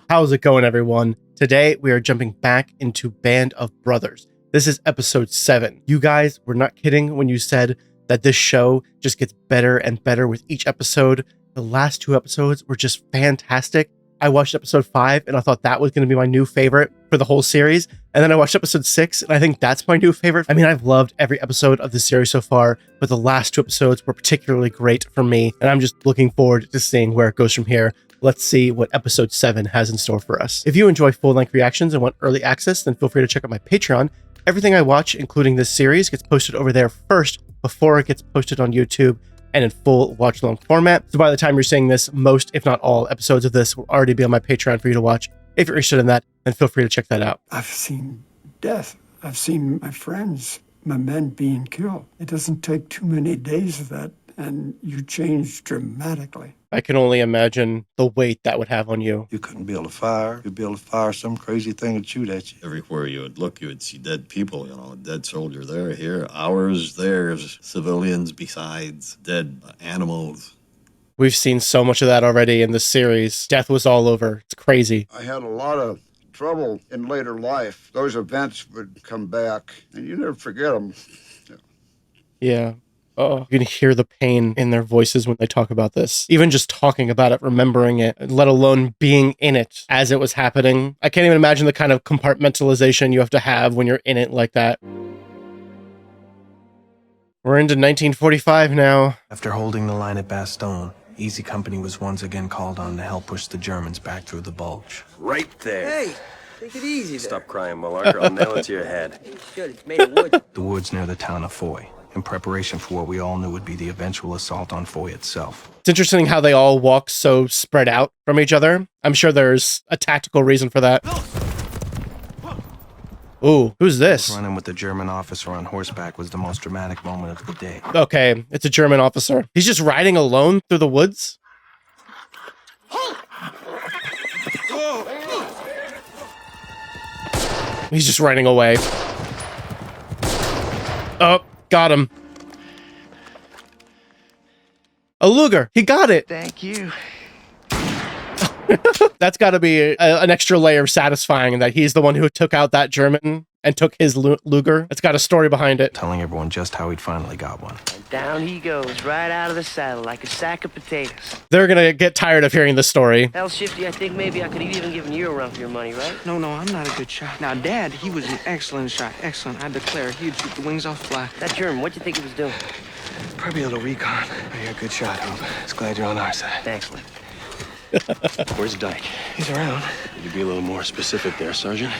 How's it going, everyone? Today, we are jumping back into Band of Brothers. This is episode 7. You guys were not kidding when you said that this show just gets better and better with each episode. The last 2 episodes were just fantastic. I watched episode 5 and I thought that was going to be my new favorite for the whole series. And then I watched episode 6 and I think that's my new favorite. I mean, I've loved every episode of the series so far, but the last 2 episodes were particularly great for me. And I'm just looking forward to seeing where it goes from here. Let's see what episode 7 has in store for us. If you enjoy full-length reactions and want early access, then feel free to check out my Patreon. Everything I watch, including this series, gets posted over there first before it gets posted on YouTube and in full watch-along format. So by the time you're seeing this, most, if not all, episodes of this will already be on my Patreon for you to watch. If you're interested in that, then feel free to check that out. I've seen death. I've seen my friends, my men being killed. It doesn't take too many days of that, and you change dramatically. I can only imagine the weight that would have on you. You couldn't build a fire. You'd build a fire, some crazy thing would shoot at you. Everywhere you would look, you would see dead people, a dead soldier there, here, ours, there's civilians besides dead animals. We've seen so much of that already in this series. Death was all over. It's crazy. I had a lot of trouble in later life. Those events would come back, and you never forget them. Yeah. Oh, you can hear the pain in their voices when they talk about this. Even just talking about it, remembering it, let alone being in it as it was happening. I can't even imagine the kind of compartmentalization you have to have when you're in it like that. We're into 1945 now. After holding the line at Bastogne, Easy Company was once again called on to help push the Germans back through the Bulge. Right there. Hey, take it easy there. Stop crying, Malark, I'll nail it to your head. You should. It's made of wood. The woods near the town of Foy, in preparation for what we all knew would be the eventual assault on Foy itself. It's interesting how they all walk so spread out from each other. I'm sure there's a tactical reason for that. Ooh, who's this? Running with the German officer on horseback was the most dramatic moment of the day. Okay, it's a German officer. He's just riding alone through the woods? He's just running away. Oh, got him. A Luger. He got it. Thank you. That's got to be an extra layer of satisfying that he's the one who took out that German and took his Luger. It's got a story behind it. Telling everyone just how he'd finally got one. And down he goes, right out of the saddle like a sack of potatoes. They're going to get tired of hearing the story. Hell, Shifty, I think maybe I could have even given you a run for your money, right? No, I'm not a good shot. Now, Dad, he was an excellent shot. Excellent. I declare, he'd shoot the wings off fly. That German, what'd you think he was doing? Probably a little recon. Oh, you're a good shot, Hope. Just glad you're on our side. Excellent. Where's Dike? He's around. Could you be a little more specific there, Sergeant?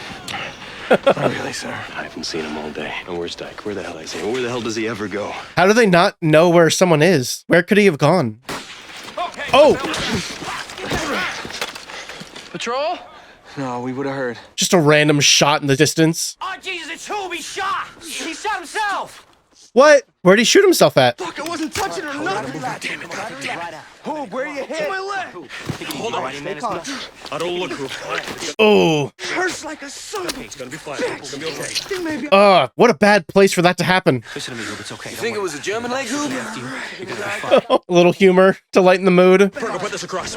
Not really, sir. I haven't seen him all day. And where's Dike? Where the hell is he? Where the hell does he ever go? How do they not know where someone is? Where could he have gone? Okay, oh! Patrol? No, we would have heard. Just a random shot in the distance. Oh, Jesus, it's who? He shot! He shot himself! What? Where'd he shoot himself at? Look, I wasn't touching or nothing. Damn it. Who? Where you hit? My leg. Hold on, man. I don't look who. Oh. Hurts like a son of a... It's gonna be fine. It's gonna be okay. What a bad place for that to happen. Listen to me, Hoop. It's okay. You think it was a German leg, Hoop? A little humor to lighten the mood. Pergo, put this across.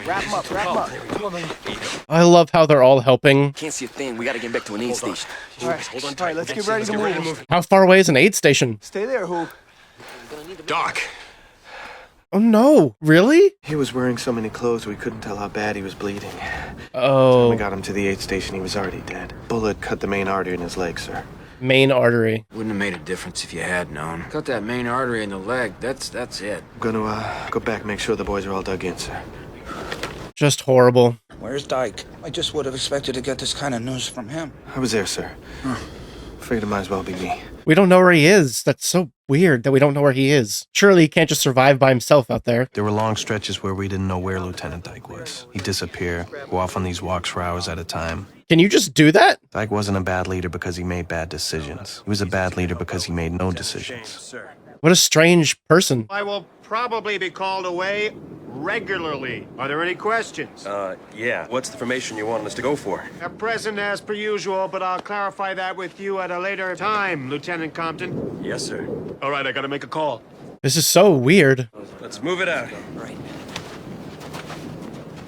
Wrap him up. I love how they're all helping. Can't see a thing. We gotta get back to an aid station. Hold on tight. All right, let's get ready to move. How far away is an aid station? Stay there, Hoop. Doc. Oh no, really? He was wearing so many clothes we couldn't tell how bad he was bleeding. Oh. When we got him to the aid station, he was already dead. Bullet cut the main artery in his leg, sir. Main artery. Wouldn't have made a difference if you had known. Cut that main artery in the leg, that's it. I'm gonna go back and make sure the boys are all dug in, sir. Just horrible. Where's Dike? I just would have expected to get this kind of news from him. I was there, sir. Figured it might as well be me. We don't know where he is. That's so weird that we don't know where he is. Surely he can't just survive by himself out there. There were long stretches where we didn't know where Lieutenant Dike was. He'd disappear, go off on these walks for hours at a time. Can you just do that? Dike wasn't a bad leader because he made bad decisions. He was a bad leader because he made no decisions. What a strange person. I will probably be called away regularly. Are there any questions? Yeah. What's the formation you want us to go for? At present, as per usual, but I'll clarify that with you at a later time, Lieutenant Compton. Yes, sir. All right, I gotta make a call. This is so weird. Let's move it out. Right.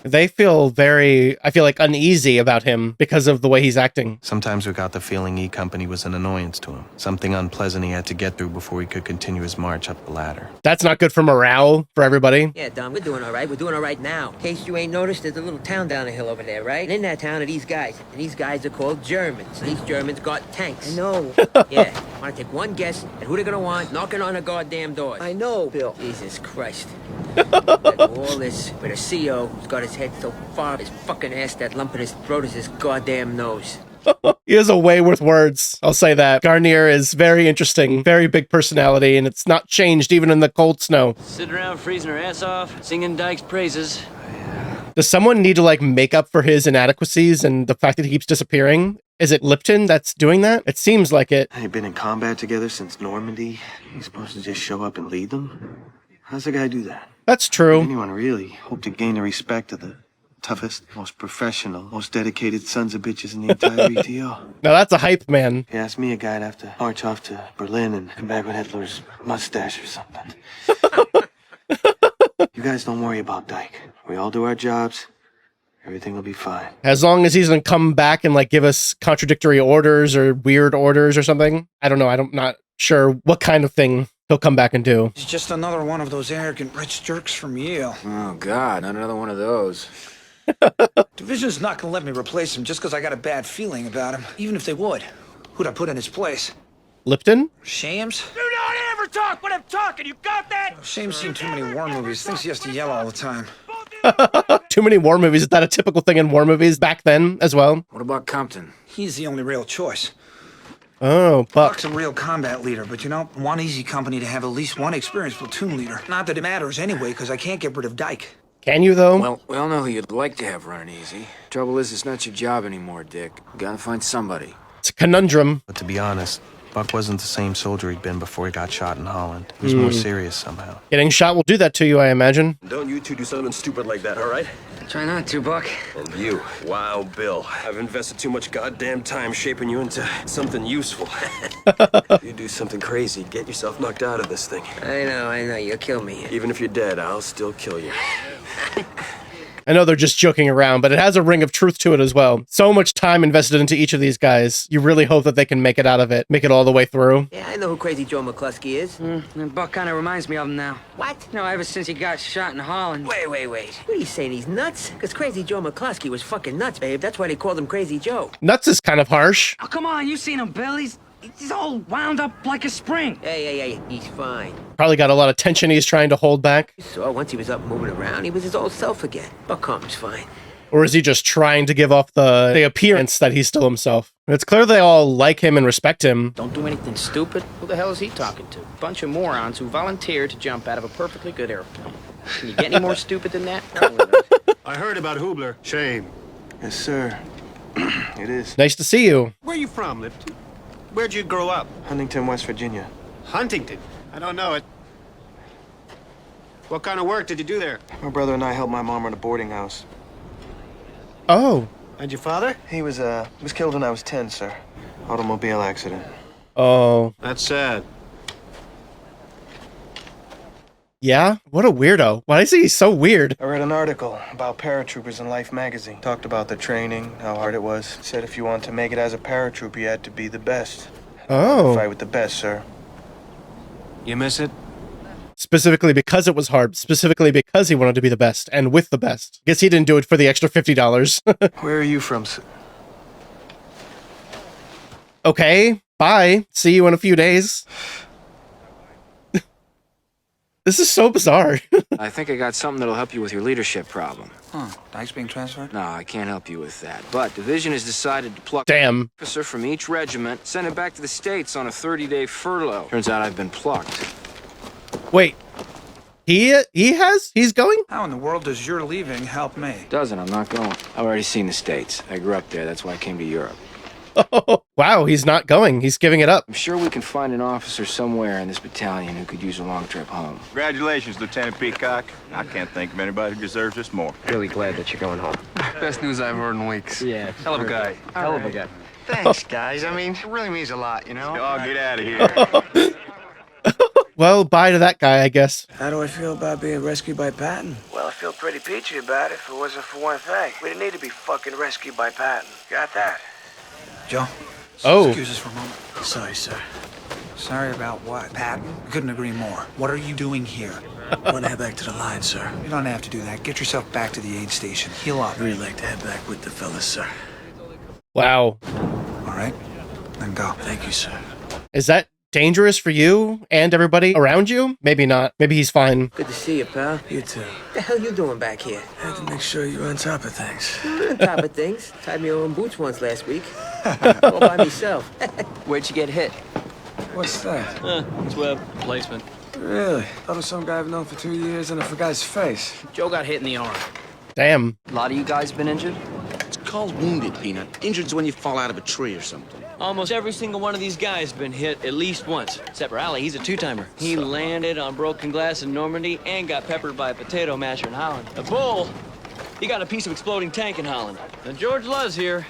They feel I feel like uneasy about him because of the way he's acting. Sometimes we got the feeling E Company was an annoyance to him. Something unpleasant he had to get through before he could continue his march up the ladder. That's not good for morale for everybody. Yeah, Dom, we're doing all right. We're doing all right now. In case you ain't noticed, there's a little town down the hill over there, right? And in that town are these guys. And these guys are called Germans. These Germans got tanks. I know. Yeah. Want to take one guess at who they're going to want knocking on the goddamn doors? I know, Bill. Jesus Christ. All this with a CO who's got his head so far up his fucking ass that lump in his throat is his goddamn nose. He has a way with words. I'll say that. Guarnere is very interesting, very big personality, and it's not changed even in the cold snow. Sitting around freezing her ass off, singing Dike's praises. Does someone need to like make up for his inadequacies and the fact that he keeps disappearing? Is it Lipton that's doing that? It seems like it. They've been in combat together since Normandy. He's supposed to just show up and lead them? How's a guy do that? That's true. Anyone really hope to gain the respect of the toughest, most professional, most dedicated sons of bitches in the entire ETO? Now that's a hype man. If you ask me, a guy'd have to march off to Berlin and come back with Hitler's mustache or something. You guys don't worry about Dike. We all do our jobs. Everything will be fine. As long as he's gonna come back and like give us contradictory orders or weird orders or something. I don't know. I'm not sure what kind of thing he'll come back and do. He's just another one of those arrogant rich jerks from Yale. Oh, God, not another one of those. Division's not gonna let me replace him just because I got a bad feeling about him. Even if they would, who'd I put in his place? Lipton? Shames? Do not ever talk when I'm talking, you got that? Shames seen too many war movies, thinks he has to yell all the time. Too many war movies. Is that a typical thing in war movies back then as well? What about Compton? He's the only real choice. Oh, Buck. Buck's a real combat leader, but you know, one easy company to have at least one experienced platoon leader. Not that it matters anyway, because I can't get rid of Dike. Can you, though? Well, we all know who you'd like to have running easy. Trouble is, it's not your job anymore, Dick. You gotta find somebody. It's a conundrum. But to be honest, Buck wasn't the same soldier he'd been before he got shot in Holland. He was more serious somehow. Getting shot will do that to you, I imagine. Don't you two do something stupid like that, all right? Try not to, Buck. And you, wow, Bill. I've invested too much goddamn time shaping you into something useful. You do something crazy, get yourself knocked out of this thing. I know, you'll kill me. Even if you're dead, I'll still kill you. I know they're just joking around, but it has a ring of truth to it as well. So much time invested into each of these guys. You really hope that they can make it out of it, make it all the way through. Yeah, I know who Crazy Joe McCluskey is. And Buck kind of reminds me of him now. What? No, ever since he got shot in Holland. Wait. What are you saying, he's nuts? Because Crazy Joe McCluskey was fucking nuts, babe. That's why they called him Crazy Joe. Nuts is kind of harsh. Oh, come on, you seen him, Bill. He's all wound up like a spring. Hey, he's fine. Probably got a lot of tension he's trying to hold back. So once he was up moving around, he was his old self again. Buck Holmes fine. Or is he just trying to give off the appearance that he's still himself? It's clear they all like him and respect him. Don't do anything stupid. Who the hell is he talking to? Bunch of morons who volunteered to jump out of a perfectly good airplane. Can you get any more stupid than that? I heard about Hubler. Shame. Yes, sir. It is. Nice to see you. Where you from, Lipton? Where'd you grow up? Huntington, West Virginia. Huntington? I don't know it. What kind of work did you do there? My brother and I helped my mom run a boarding house. Oh. And your father? He was killed when I was 10, sir. Automobile accident. Oh. That's sad. Yeah? What a weirdo. Why is he so weird? I read an article about paratroopers in Life magazine. Talked about the training, how hard it was. Said if you want to make it as a paratrooper, you had to be the best. Oh. Fight with the best, sir. You miss it? Specifically because it was hard. Specifically because he wanted to be the best and with the best. Guess he didn't do it for the extra $50. Where are you from, sir? Okay. Bye. See you in a few days. This is so bizarre. I think I got something that'll help you with your leadership problem. Huh, Dike's being transferred? No, I can't help you with that. But Division has decided to pluck Damn. an officer from each regiment, send him back to the States on a 30-day furlough. Turns out I've been plucked. Wait. He's going? How in the world does your leaving help me? Doesn't, I'm not going. I've already seen the States. I grew up there, that's why I came to Europe. Oh, wow, he's not going. He's giving it up. I'm sure we can find an officer somewhere in this battalion who could use a long trip home. Congratulations, Lieutenant Peacock. I can't think of anybody who deserves this more. Really glad that you're going home. Best news I've heard in weeks. Yeah. Hell of a guy. Hell of a guy. Thanks, guys. I mean, it really means a lot, you know? Oh, get out of here. Well, bye to that guy, I guess. How do I feel about being rescued by Patton? Well, I feel pretty peachy about it if it wasn't for one thing. We didn't need to be fucking rescued by Patton. Got that? Joe? Oh. Excuse us for a moment. Sorry, sir. Sorry about what? Patton? Couldn't agree more. What are you doing here? I want to head back to the line, sir. You don't have to do that. Get yourself back to the aid station. Heal up. I'd really like to head back with the fellas, sir. Wow. All right. Then go. Thank you, sir. Is that dangerous for you and everybody around you? Maybe not. Maybe he's fine. Good to see you, pal. You too. What the hell you doing back here? I have to make sure you're on top of things. On top of things. Tied me own boots once last week. All by myself. Where'd you get hit? What's that? It's web placement. Really? Thought it was some guy I've known for 2 years and I forgot his face. Joe got hit in the arm. Damn. A lot of you guys been injured? It's called wounded, Peanut. Injured's when you fall out of a tree or something. Almost every single one of these guys has been hit at least once. Except for Allie, he's a two-timer. He landed on broken glass in Normandy and got peppered by a potato masher in Holland. The Bull, he got a piece of exploding tank in Holland. And George Luz here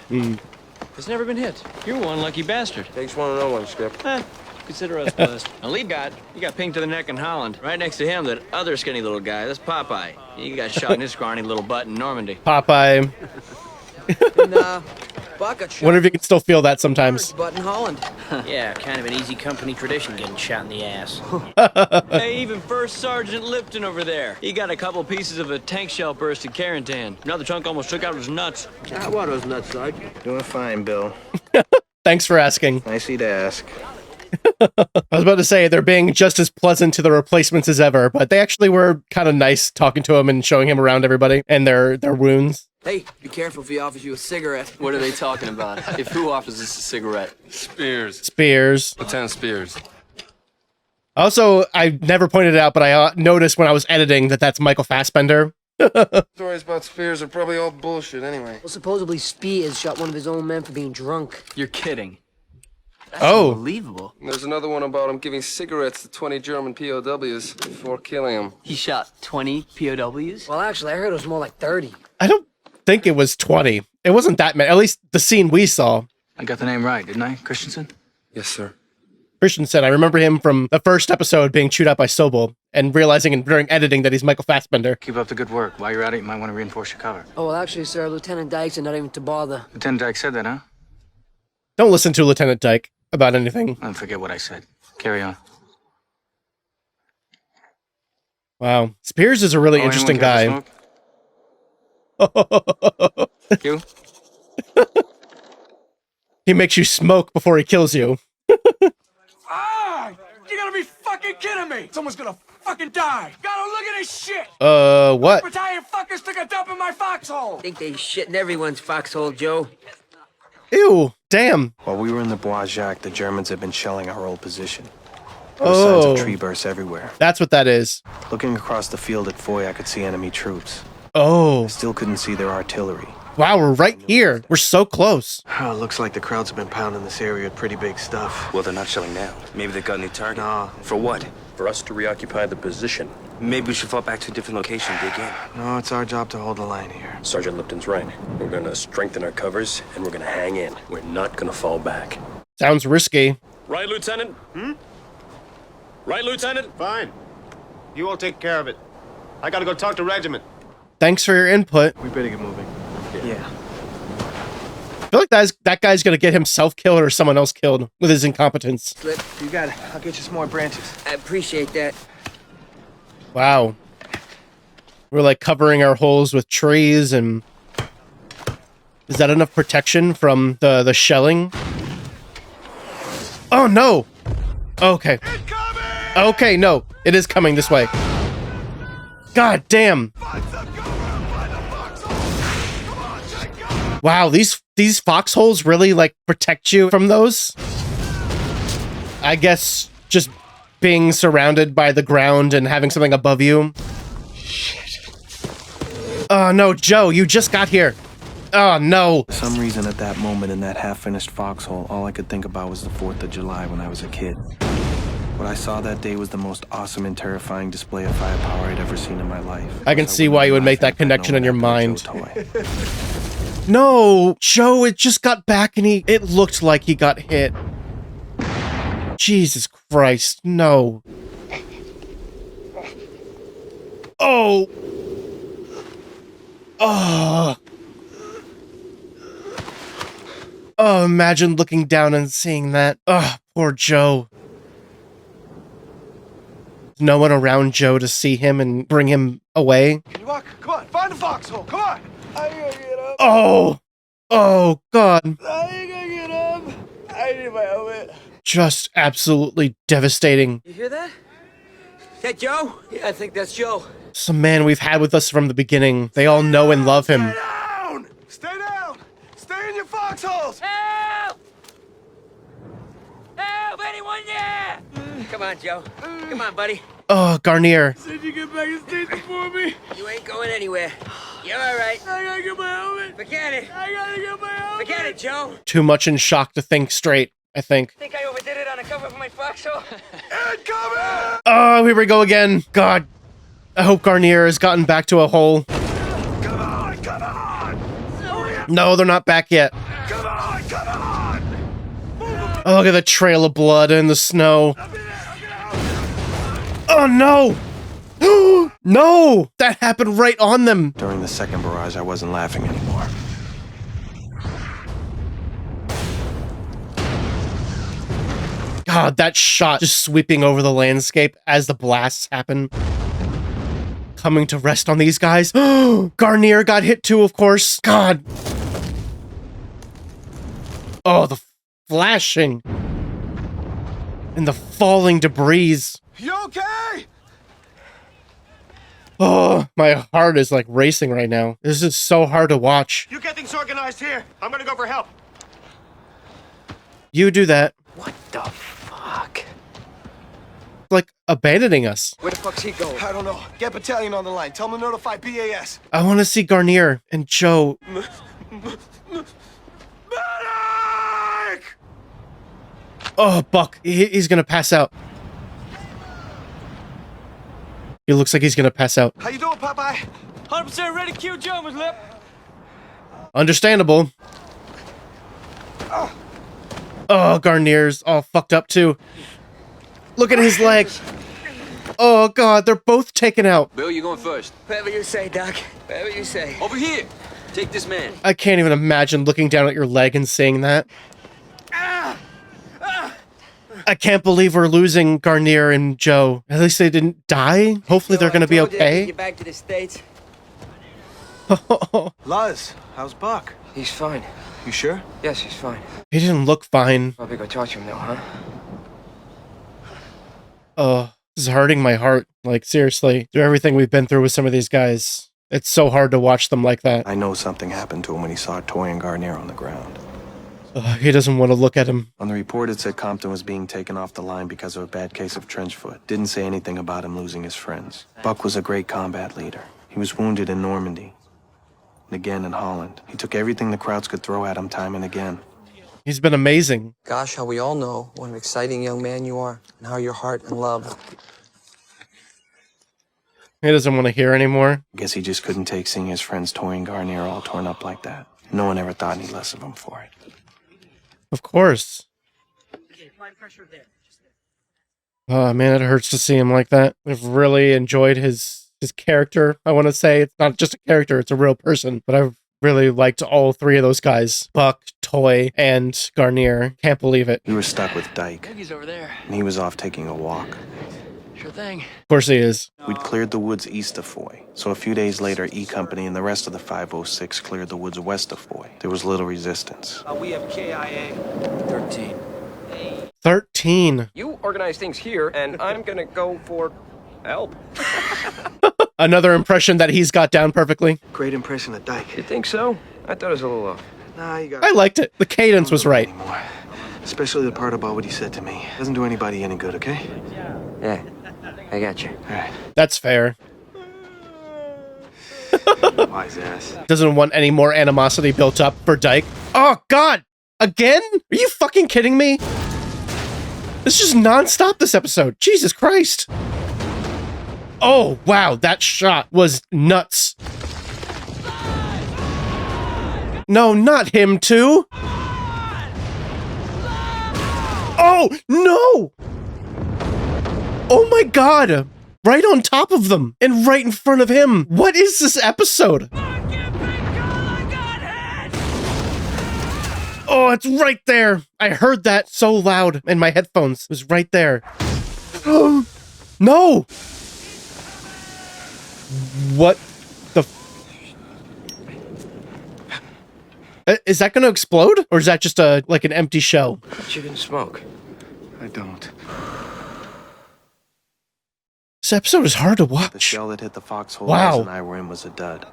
has never been hit. You're one lucky bastard. Takes one to know one, Skip. Consider us blessed. Now, Lee he got pinged to the neck in Holland. Right next to him, that other skinny little guy, that's Popeye. He got shot in his scrawny little butt in Normandy. Popeye. And, Buck got shot. Wonder if you can still feel that sometimes. Butt in Holland. Yeah, kind of an easy company tradition getting shot in the ass. Hey, even First Sergeant Lipton over there. He got a couple pieces of a tank shell burst in Carentan. Another chunk almost took out his nuts. How are those nuts, Sergeant? Doing fine, Bill. Thanks for asking. Nicey to ask. I was about to say they're being just as pleasant to the replacements as ever, but they actually were kind of nice talking to him and showing him around everybody and their wounds. Hey, be careful if he offers you a cigarette. What are they talking about? If who offers us a cigarette? Spiers. Lieutenant Spiers. Also, I never pointed it out, but I noticed when I was editing that that's Michael Fassbender. Stories about Spiers are probably all bullshit anyway. Well, supposedly Spiers shot one of his own men for being drunk. You're kidding. That's unbelievable. There's another one about him giving cigarettes to 20 German POWs before killing them. He shot 20 POWs? Well, actually, I heard it was more like 30. I don't think it was 20. It wasn't that many. At least the scene we saw. I got the name right, didn't I? Christensen? Yes, sir. Christensen. I remember him from the first episode being chewed out by Sobel and realizing during editing that he's Michael Fassbender. Keep up the good work. While you're at it, you might want to reinforce your cover. Oh, well, actually, sir, Lieutenant Dike said not even to bother. Lieutenant Dike said that, huh? Don't listen to Lieutenant Dike about anything. Don't forget what I said. Carry on. Wow. Spiers is a really interesting guy. You? He makes you smoke before he kills you. Ah! You gotta be fucking kidding me! Someone's gonna fucking die! Gotta look at this shit! What? Battalion fuckers took a dump in my foxhole! Think they shit in everyone's foxhole, Joe. Ew, damn. While we were in the Bois Jacques, the Germans had been shelling our old position. There were signs of tree bursts everywhere. That's what that is. Looking across the field at Foy, I could see enemy troops. Oh. I still couldn't see their artillery. Wow, we're right here. We're so close. Oh, looks like the crowds have been pounding this area with pretty big stuff. Well, they're not shelling now. Maybe they got a new target. No. For what? For us to reoccupy the position. Maybe we should fall back to a different location, dig in. No, it's our job to hold the line here. Sergeant Lipton's right. We're gonna strengthen our covers, and we're gonna hang in. We're not gonna fall back. Sounds risky. Right, Lieutenant? Right, Lieutenant? Fine. You all take care of it. I gotta go talk to regiment. Thanks for your input. We better get moving. Yeah. I feel like that guy's gonna get himself killed or someone else killed with his incompetence. Slip, you got it. I'll get you some more branches. I appreciate that. Wow. We're like covering our holes with trees and... Is that enough protection from the shelling? Oh no! Okay. Okay, no. It is coming this way. God damn. Wow, these foxholes really like protect you from those? I guess just being surrounded by the ground and having something above you. Shit. Oh no, Joe, you just got here. Oh no. For some reason at that moment in that half-finished foxhole, all I could think about was the 4th of July when I was a kid. What I saw that day was the most awesome and terrifying display of firepower I'd ever seen in my life. I can see why you would make that connection in your mind. No, Joe, it just got back and it looked like he got hit. Jesus Christ, no. Oh. Oh. Oh, imagine looking down and seeing that. Oh, poor Joe. No one around Joe to see him and bring him away. Can you walk? Come on, find the foxhole. Come on. I gotta get up. Oh. Oh, God. I gotta get up. I need my helmet. Just absolutely devastating. You hear that? Is that Joe? Yeah, I think that's Joe. Some man we've had with us from the beginning. They all know and love him. Down! Stay down! Stay in your foxholes! Help! Help! Anyone there? Come on, Joe. Come on, buddy. Oh, Guarnere. Said you get back in station for me. You ain't going anywhere. You're all right. I gotta get my helmet. Forget it. I gotta get my helmet. Forget it, Joe. Too much in shock to think straight, I think. Think I overdid it on the cover of my foxhole? Incoming! Oh, here we go again. God. I hope Guarnere has gotten back to a hole. Come on, come on! No, they're not back yet. Come on, come on! Oh, look at the trail of blood in the snow. Oh, no! No! That happened right on them. During the second barrage, I wasn't laughing anymore. God, that shot just sweeping over the landscape as the blasts happen. Coming to rest on these guys. Guarnere got hit too, of course. God. Oh, the flashing. And the falling debris. You okay? Oh, my heart is like racing right now. This is so hard to watch. You get things organized here. I'm gonna go for help. You do that. What the fuck? Like abandoning us. Where the fuck's he going? I don't know. Get battalion on the line. Tell them to notify BAS. I want to see Guarnere and Joe. Medic! Oh, Buck. He's gonna pass out. He looks like he's gonna pass out. How you doing, Popeye? 100% ready to kill Joe, Miss Lip. Understandable. Oh, Guarnere's all fucked up too. Look at his leg. Oh, God, they're both taken out. Bill, you going first. Whatever you say, Doc. Whatever you say. Over here. Take this man. I can't even imagine looking down at your leg and seeing that. I can't believe we're losing Guarnere and Joe. At least they didn't die. Hopefully they're going to be okay. Get back to the States. Luz, how's Buck? He's fine. You sure? Yes, he's fine. He didn't look fine. Probably go talk to him now, huh? Oh, this is hurting my heart. Like, seriously. Through everything we've been through with some of these guys. It's so hard to watch them like that. I know something happened to him when he saw Toye and Guarnere on the ground. He doesn't want to look at him. On the report, it said Compton was being taken off the line because of a bad case of trench foot. Didn't say anything about him losing his friends. Buck was a great combat leader. He was wounded in Normandy. And again in Holland. He took everything the crowds could throw at him time and again. He's been amazing. Gosh, how we all know what an exciting young man you are, and how your heart and love. He doesn't want to hear anymore. Guess he just couldn't take seeing his friends Toye and Guarnere all torn up like that. No one ever thought any less of him for it. Of course. Oh, man, it hurts to see him like that. I've really enjoyed his character, I want to say. It's not just a character, it's a real person. But I've really liked all three of those guys. Buck, Toye, and Guarnere. Can't believe it. We were stuck with Dike. He's over there. And he was off taking a walk. Sure thing. Of course he is. We'd cleared the woods east of Foy. So a few days later, E Company and the rest of the 506 cleared the woods west of Foy. There was little resistance. We have KIA 13. 13. You organize things here, and I'm gonna go for help. Another impression that he's got down perfectly. Great impression of Dike. You think so? I thought it was a little off. Nah, you got I liked it. The cadence was right. Anymore. Especially the part about what he said to me. Doesn't do anybody any good, okay? Yeah, I got you. All right. That's fair. Wise ass. Doesn't want any more animosity built up for Dike. Oh, God! Again? Are you fucking kidding me? This is just non-stop this episode. Jesus Christ. Oh, wow. That shot was nuts. No, not him too. Oh, no! Oh my God! right on top of them and right in front of him. What is this episode? Oh, it's right there. I heard that so loud in my headphones. It was right there. Oh, no. What the... Is that going to explode? Or is that just like an empty shell? But you can smoke. I don't. This episode is hard to watch. The shell that hit the foxhole Wow. Liz and I were in was a dud.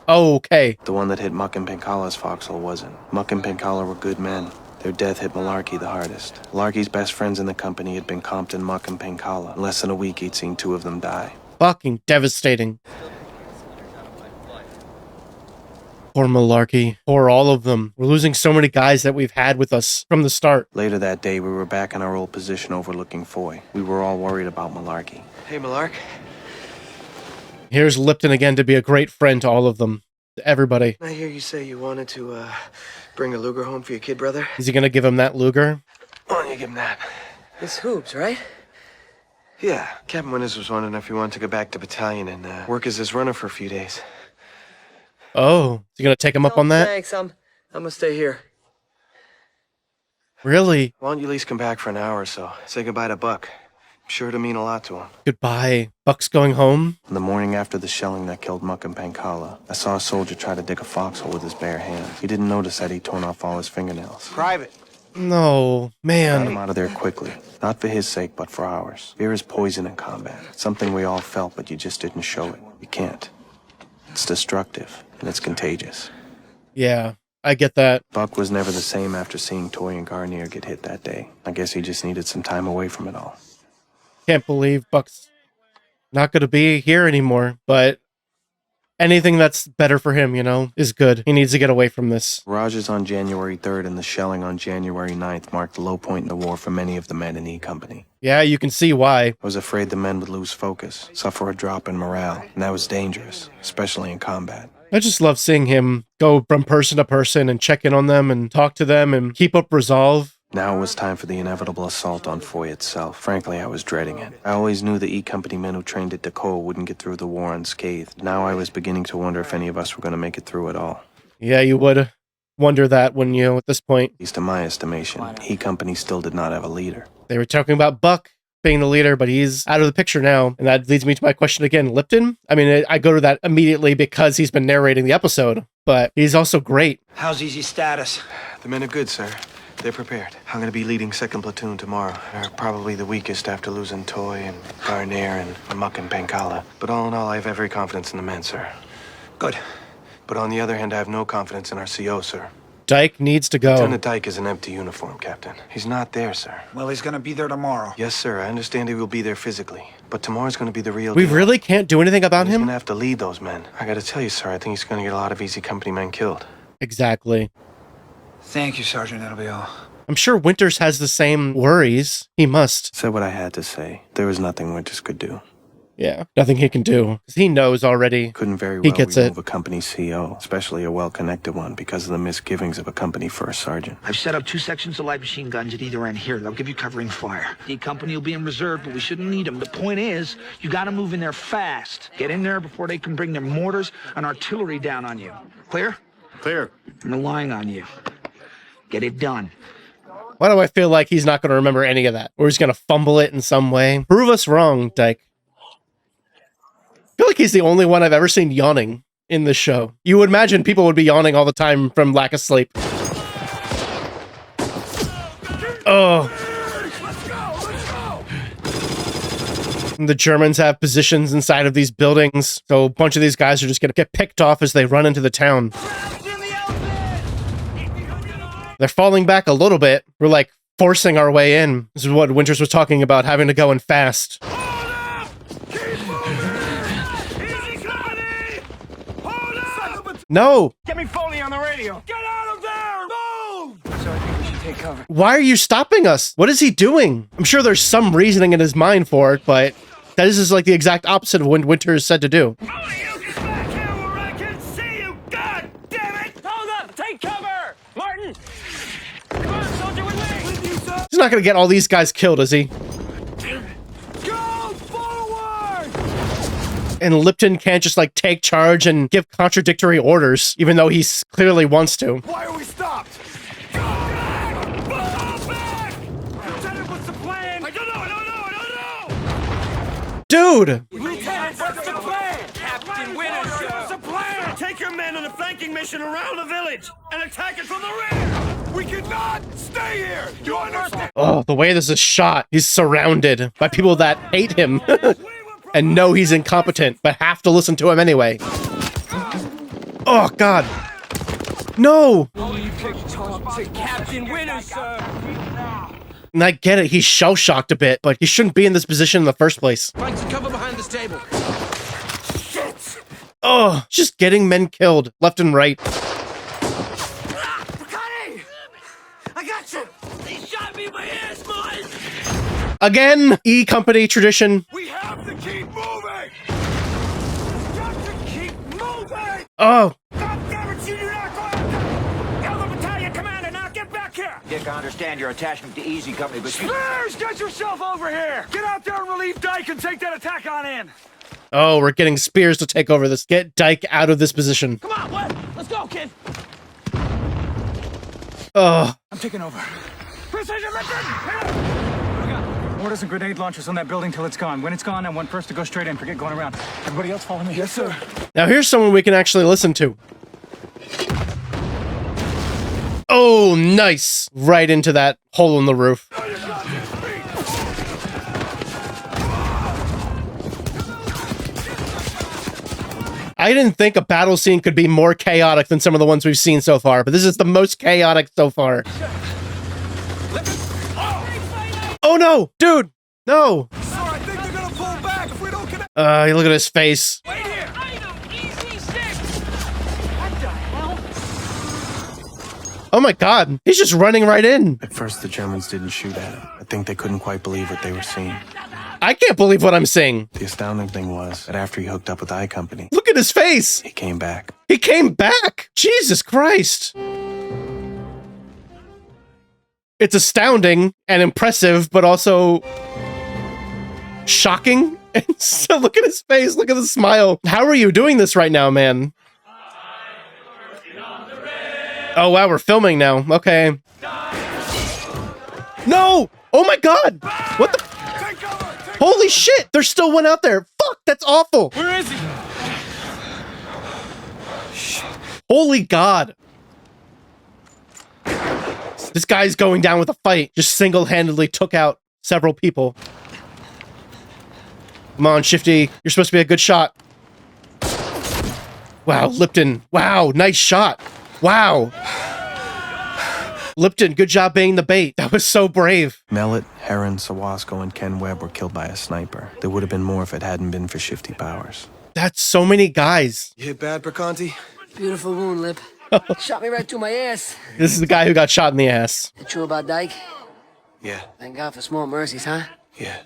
Oh, okay. The one that hit Muck and Pencala's foxhole wasn't. Muck and Pencala were good men. Their death hit Malarkey the hardest. Malarkey's best friends in the company had been Compton, Muck, and Pencala. In less than a week, he'd seen 2 of them die. Fucking devastating. Poor Malarkey. Poor all of them. We're losing so many guys that we've had with us from the start. Later that day, we were back in our old position overlooking Foy. We were all worried about Malarkey. Hey, Malark. Here's Lipton again to be a great friend to all of them. To everybody. I hear you say you wanted to, bring a Luger home for your kid brother? Is he gonna give him that Luger? Why don't you give him that? It's hoops, right? Yeah, Captain Winters was wondering if he wanted to go back to battalion and work as his runner for a few days. Oh, is he gonna take him up on that? Thanks, I'm gonna stay here. Really? Why don't you at least come back for an hour or so? Say goodbye to Buck. I'm sure it'll mean a lot to him. Goodbye. Buck's going home? On the morning after the shelling that killed Muck and Pencala, I saw a soldier try to dig a foxhole with his bare hands. He didn't notice that he'd torn off all his fingernails. Private. No, Got him man. out of there quickly. Not for his sake, but for ours. Fear is poison in combat. It's something we all felt, but you just didn't show it. You can't. It's destructive, and it's contagious. Yeah, I get that. Buck was never the same after seeing Toye and Guarnere get hit that day. I guess he just needed some time away from it all. Can't believe Buck's not gonna be here anymore, but anything that's better for him, you know, is good. He needs to get away from this. Barrages on January 3rd and the shelling on January 9th marked the low point in the war for many of the men in E Company. Yeah, you can see why. I was afraid the men would lose focus, suffer a drop in morale, and that was dangerous, especially in combat. I just love seeing him go from person to person and check in on them and talk to them and keep up resolve. Now it was time for the inevitable assault on Foy itself. Frankly, I was dreading it. I always knew the E Company men who trained at Dike wouldn't get through the war unscathed. Now I was beginning to wonder if any of us were going to make it through at all. Yeah, you would wonder that, wouldn't you, at this point? At least in my estimation, E Company still did not have a leader. They were talking about Buck being the leader, but he's out of the picture now. And that leads me to my question again. Lipton? I mean, I go to that immediately because he's been narrating the episode, but he's also great. How's Easy's status? The men are good, sir. They're prepared. I'm going to be leading 2nd Platoon tomorrow. They're probably the weakest after losing Toye and Guarnere and Muck and Pencala. But all in all, I have every confidence in the men, sir. Good. But on the other hand, I have no confidence in our CO, sir. Dike needs to go. Lieutenant Dike is an empty uniform, Captain. He's not there, sir. Well, he's gonna be there tomorrow. Yes, sir. I understand he will be there physically. But tomorrow's going to be the real We deal. really can't do anything about He's him? going to have to lead those men. I got to tell you, sir, I think he's going to get a lot of Easy Company men killed. Exactly. Thank you, Sergeant. That'll be all. I'm sure Winters has the same worries. He must. Said what I had to say. There was nothing Winters could do. Yeah, nothing he can do. 'Cause he knows already. Couldn't very well He gets remove it. a company CO, especially a well-connected one, because of the misgivings of a company first sergeant. I've set up 2 sections of light machine guns at either end here. They'll give you covering fire. The company will be in reserve, but we shouldn't need them. The point is, you gotta move in there fast. Get in there before they can bring their mortars and artillery down on you. Clear? Clear. I'm relying on you. Get it done. Why do I feel like he's not going to remember any of that? Or he's going to fumble it in some way? Prove us wrong, Dike. I feel like he's the only one I've ever seen yawning in the show. You would imagine people would be yawning all the time from lack of sleep. Oh. And the Germans have positions inside of these buildings, so a bunch of these guys are just going to get picked off as they run into the town. They're falling back a little bit. We're like forcing our way in. This is what Winters was talking about, having to go in fast. No! Get me Foley on the radio! Get out of there! Move! So I think we should take cover. Why are you stopping us? What is he doing? I'm sure there's some reasoning in his mind for it, but that is just like the exact opposite of what Winters said to do. Take cover! Martin! Come on, soldier, with me! With you, sir! He's not going to get all these guys killed, is he? Go forward! And Lipton can't just like take charge and give contradictory orders, even though he clearly wants to. Why are we stopped? Go back! Fall back! Lieutenant, what's the plan? I don't know! Dude! Lieutenant, what's the plan? Captain Winters, what's the plan? Take your men on a flanking mission around the village and attack it from the rear! We cannot stay here! You understand? Oh, the way this is shot. He's surrounded by people that hate him and know he's incompetent, but have to listen to him anyway. Oh, God. No! You can talk to Captain Winters, sir! And I get it, he's shell-shocked a bit, but he shouldn't be in this position in the first place. Find some cover behind this table. Shit! Oh, just getting men killed left and right. I got you! He shot me in my ass, boys! Again, E Company tradition. We have to keep moving! Got to keep moving! Oh. God damn it, you do not go after! Tell the battalion commander, now get back here! Dick, I understand your attachment to Easy Company, but you... Spiers, get yourself over here! Get out there and relieve Dike and take that attack on in! Oh, we're getting Spiers to take over this. Get Dike out of this position. Come on, what? Let's go, kid! Oh. I'm taking over. Precision, Lipton! Mortars and grenade launchers on that building till it's gone. When it's gone, I want first to go straight in. Forget going around. Everybody else follow me. Yes, sir. Now here's someone we can actually listen to. Oh, nice. Right into that hole in the roof. I didn't think a battle scene could be more chaotic than some of the ones we've seen so far, but this is the most chaotic so far. Oh no, dude, no. Sir, I think they're gonna pull back if we don't connect. Look at his face. Wait here. Item EC6. What the hell? Oh my God, he's just running right in. At first, the Germans didn't shoot at him. I think they couldn't quite believe what they were seeing. I can't believe what I'm seeing. The astounding thing was that after he hooked up with I Company, look at his face. He came back. He came back. Jesus Christ. It's astounding and impressive, but also shocking. And so look at his face. Look at the smile. How are you doing this right now, man? Oh, wow. We're filming now. Okay. No. Oh, my God. What the? Holy shit. There's still one out there. Fuck. That's awful. Where is he? Holy God. This guy's going down with a fight. Just single-handedly took out several people. Come on, Shifty. You're supposed to be a good shot. Wow, Lipton. Wow, nice shot. Wow. Lipton, good job being the bait. That was so brave. Mellet, Heron, Sawasco, and Ken Webb were killed by a sniper. There would have been more if it hadn't been for Shifty Powers. That's so many guys. You hit bad, Perconti? Beautiful wound, Lip. Shot me right through my ass. This is the guy who got shot in the ass. You true about Dike? Yeah. Thank God for small mercies, huh? Yeah.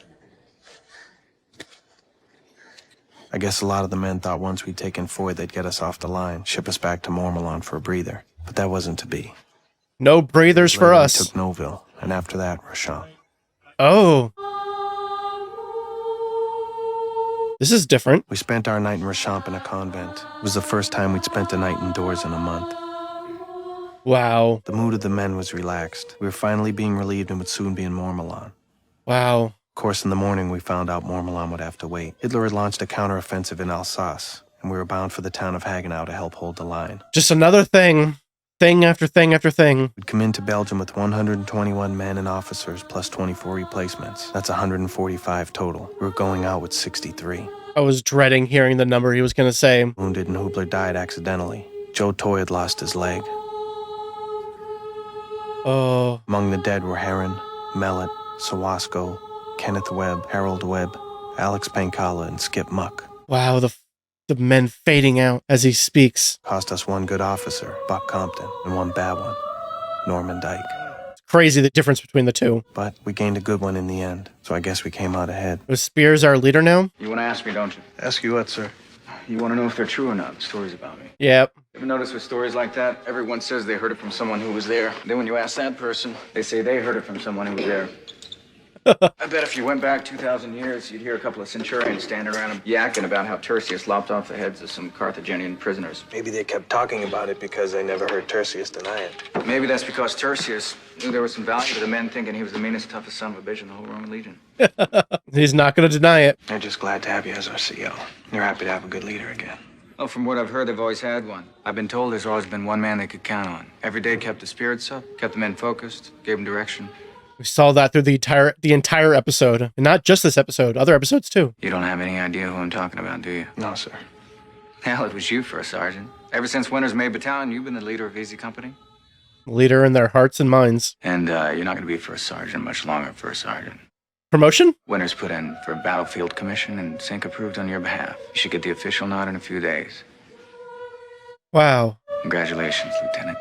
I guess a lot of the men thought once we'd taken Foy, they'd get us off the line, ship us back to Mormillon for a breather. But that wasn't to be. No breathers for Later, us. We took Noville, and after that, Rashon. Oh. This is different. We spent our night in Rashamp in a convent. It was the first time we'd spent a night indoors in a month. Wow. The mood of the men was relaxed. We were finally being relieved and would soon be in Mormillon. Wow. Of course, in the morning, we found out Mormillon would have to wait. Hitler had launched a counteroffensive in Alsace, and we were bound for the town of Hagenau to help hold the line. Just another thing. Thing after thing after thing. We'd come into Belgium with 121 men and officers plus 24 replacements. That's 145 total. We were going out with 63. I was dreading hearing the number he was going to say. Wounded and Hubler died accidentally. Joe Toye had lost his leg. Oh. Among the dead were Heron, Mellet, Sawasco, Kenneth Webb, Harold Webb, Alex Pankala, and Skip Muck. Wow, the men fading out as he speaks. Cost us one good officer, Buck Compton, and one bad one, Norman Dike. It's crazy the difference between the two. But we gained a good one in the end, so I guess we came out ahead. Was Spiers our leader now? You want to ask me, don't you? Ask you what, sir? You want to know if they're true or not, the stories about me. Yep. Ever notice with stories like that, everyone says they heard it from someone who was there. Then when you ask that person, they say they heard it from someone who was there. I bet if you went back 2,000 years, you'd hear a couple of centurions standing around him yakking about how Tertius lopped off the heads of some Carthaginian prisoners. Maybe they kept talking about it because they never heard Tertius deny it. Maybe that's because Tertius knew there was some value to the men thinking he was the meanest, toughest son of a bitch in the whole Roman Legion. He's not going to deny it. They're just glad to have you as our CO. They're happy to have a good leader again. Oh, from what I've heard, they've always had one. I've been told there's always been one man they could count on. Every day kept the spirits up, kept the men focused, gave them direction. We saw that through the entire episode, and not just this episode, other episodes too. You don't have any idea who I'm talking about, do you? No, sir. Hell, it was you for a sergeant. Ever since Winter's May Battalion, you've been the leader of Easy Company. Leader in their hearts and minds. And you're not going to be for a sergeant much longer for a sergeant. Promotion? Winter's put in for a battlefield commission and Sync approved on your behalf. You should get the official nod in a few days. Wow. Congratulations, Lieutenant.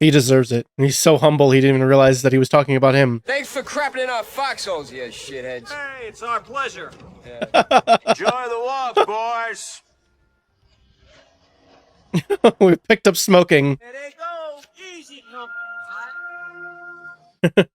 He deserves it. And he's so humble he didn't even realize that he was talking about him. Thanks for crapping in our foxholes, you shitheads. Hey, it's our pleasure. Enjoy the walk, boys. We picked up smoking.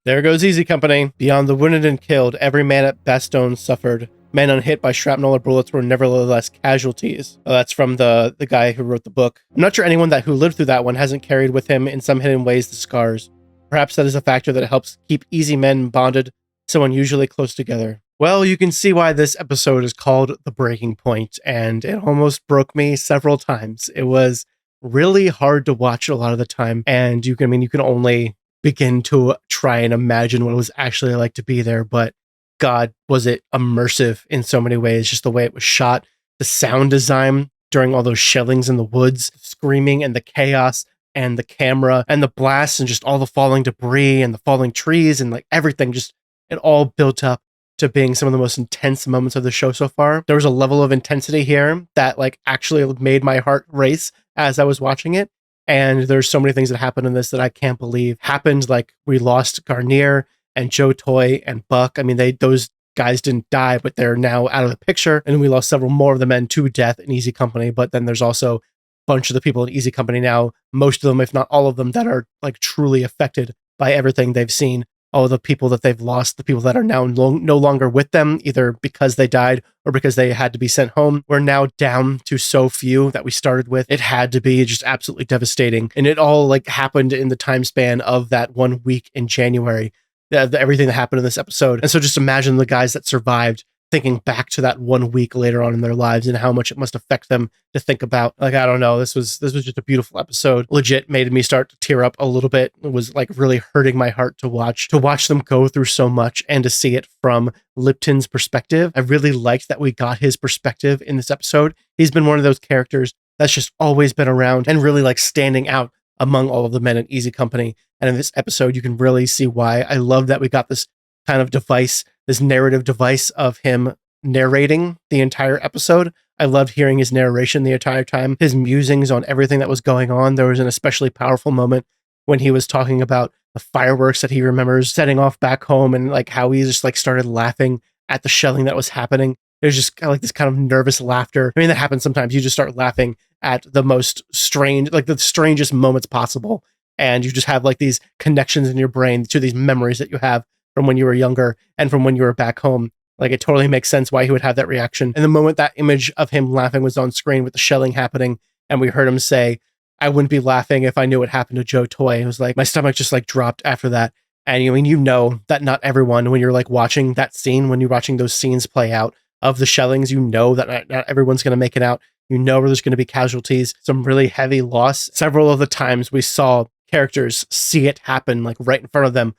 There goes Easy Company. Beyond the wounded and killed, every man at Bastogne suffered. Men unhit by shrapnel or bullets were nevertheless casualties. That's from the guy who wrote the book. I'm not sure anyone who lived through that one hasn't carried with him in some hidden ways the scars. Perhaps that is a factor that helps keep Easy men bonded so unusually close together. Well, you can see why this episode is called The Breaking Point, and it almost broke me several times. It was really hard to watch a lot of the time, and you can only begin to try and imagine what it was actually like to be there, but God, was it immersive in so many ways, just the way it was shot, the sound design during all those shellings in the woods, screaming and the chaos and the camera and the blasts and just all the falling debris and the falling trees and like everything, just it all built up to being some of the most intense moments of the show so far. There was a level of intensity here that like actually made my heart race as I was watching it. And there's so many things that happened in this that I can't believe happened. Like we lost Guarnere and Joe Toye and Buck. I mean, those guys didn't die, but they're now out of the picture. And we lost several more of the men to death in Easy Company. But then there's also a bunch of the people in Easy Company now, most of them, if not all of them, that are like truly affected by everything they've seen. All of the people that they've lost, the people that are now no longer with them, either because they died or because they had to be sent home. We're now down to so few that we started with. It had to be just absolutely devastating. And it all like happened in the time span of that 1 week in January. Everything that happened in this episode. And so just imagine the guys that survived thinking back to that 1 week later on in their lives and how much it must affect them to think about. Like, I don't know. This was just a beautiful episode. Legit made me start to tear up a little bit. It was like really hurting my heart to watch them go through so much and to see it from Lipton's perspective. I really liked that we got his perspective in this episode. He's been one of those characters that's just always been around and really like standing out among all of the men in Easy Company. And in this episode, you can really see why. I love that we got this kind of device, this narrative device of him narrating the entire episode. I loved hearing his narration the entire time, his musings on everything that was going on. There was an especially powerful moment when he was talking about the fireworks that he remembers setting off back home and like how he just like started laughing at the shelling that was happening. There's just kind of like this kind of nervous laughter. I mean, that happens sometimes. You just start laughing at the most strange, like the strangest moments possible. And you just have like these connections in your brain to these memories that you have from when you were younger and from when you were back home. Like it totally makes sense why he would have that reaction. And the moment that image of him laughing was on screen with the shelling happening, and we heard him say, "I wouldn't be laughing if I knew what happened to Joe Toye." It was like, my stomach just like dropped after that. And you know that not everyone, when you're like watching that scene, when you're watching those scenes play out of the shellings, you know that not everyone's going to make it out. You know there's going to be casualties, some really heavy loss. Several of the times we saw characters see it happen like right in front of them.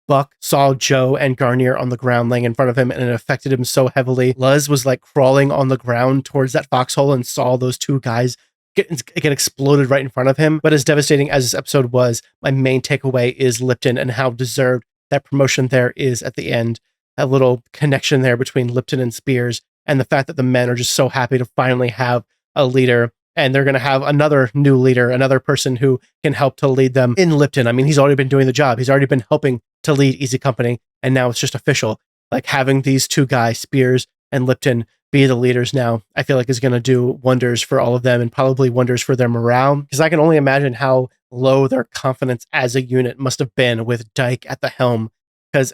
Buck saw Joe and Guarnere on the ground laying in front of him, and it affected him so heavily. Luz was like crawling on the ground towards that foxhole and saw those two guys get exploded right in front of him. But as devastating as this episode was, my main takeaway is Lipton and how deserved that promotion there is at the end. That little connection there between Lipton and Spiers, and the fact that the men are just so happy to finally have a leader. And they're going to have another new leader, another person who can help to lead them in Lipton. I mean, he's already been doing the job. He's already been helping to lead Easy Company. And now it's just official. Like having these two guys, Spiers and Lipton, be the leaders now, I feel like is going to do wonders for all of them and probably wonders for their morale. Because I can only imagine how low their confidence as a unit must have been with Dike at the helm.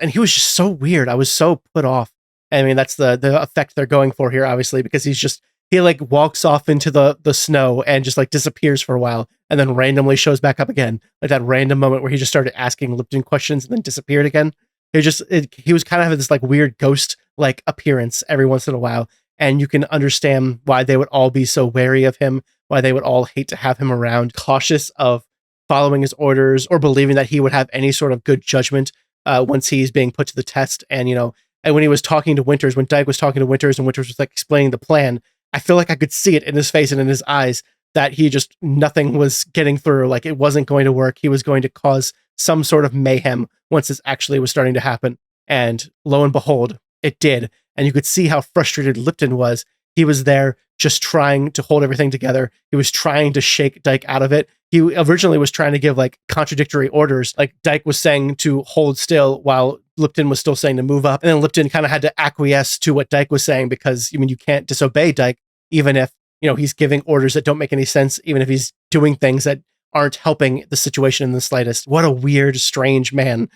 and he was just so weird. I was so put off. I mean, that's the effect they're going for here, obviously, because he like walks off into the snow and just like disappears for a while and then randomly shows back up again. Like that random moment where he just started asking Lipton questions and then disappeared again. He was kind of having this like weird ghost like appearance every once in a while. And you can understand why they would all be so wary of him, why they would all hate to have him around, cautious of following his orders or believing that he would have any sort of good judgment once he's being put to the test. And, and when he was talking to Winters, when Dike was talking to Winters and Winters was like explaining the plan, I feel like I could see it in his face and in his eyes that nothing was getting through. Like it wasn't going to work. He was going to cause some sort of mayhem once this actually was starting to happen. And lo and behold, it did. And you could see how frustrated Lipton was. He was there just trying to hold everything together. He was trying to shake Dike out of it. He originally was trying to give like contradictory orders. Like Dike was saying to hold still while Lipton was still saying to move up. And then Lipton kind of had to acquiesce to what Dike was saying because, you can't disobey Dike, even if, he's giving orders that don't make any sense, even if he's doing things that aren't helping the situation in the slightest. What a weird, strange man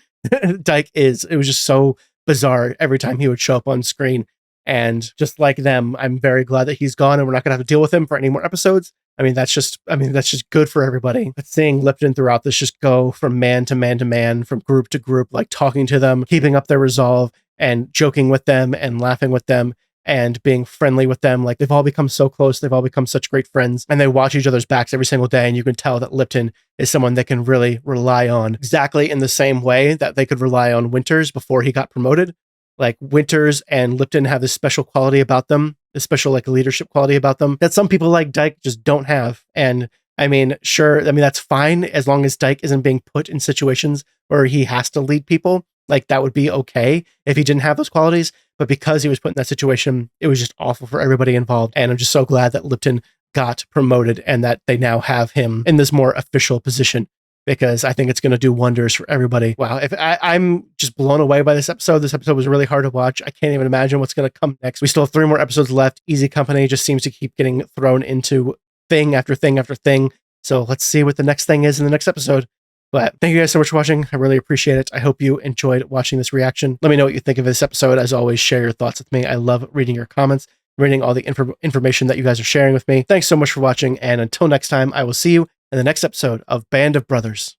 Dike is. It was just so bizarre every time he would show up on screen. And just like them, I'm very glad that he's gone and we're not going to have to deal with him for any more episodes. That's just good for everybody. But seeing Lipton throughout this just go from man to man to man, from group to group, like talking to them, keeping up their resolve and joking with them and laughing with them and being friendly with them. Like they've all become so close. They've all become such great friends and they watch each other's backs every single day. And you can tell that Lipton is someone they can really rely on exactly in the same way that they could rely on Winters before he got promoted. Like Winters and Lipton have this special quality about them, this special like leadership quality about them that some people like Dike just don't have. And sure, that's fine as long as Dike isn't being put in situations where he has to lead people. Like that would be okay if he didn't have those qualities. But because he was put in that situation, it was just awful for everybody involved. And I'm just so glad that Lipton got promoted and that they now have him in this more official position, because I think it's going to do wonders for everybody. Wow. I'm just blown away by this episode. This episode was really hard to watch. I can't even imagine what's going to come next. We still have 3 more episodes left. Easy Company just seems to keep getting thrown into thing after thing after thing. So let's see what the next thing is in the next episode. But thank you guys so much for watching. I really appreciate it. I hope you enjoyed watching this reaction. Let me know what you think of this episode. As always, share your thoughts with me. I love reading your comments, reading all the information that you guys are sharing with me. Thanks so much for watching. And until next time, I will see you in the next episode of Band of Brothers.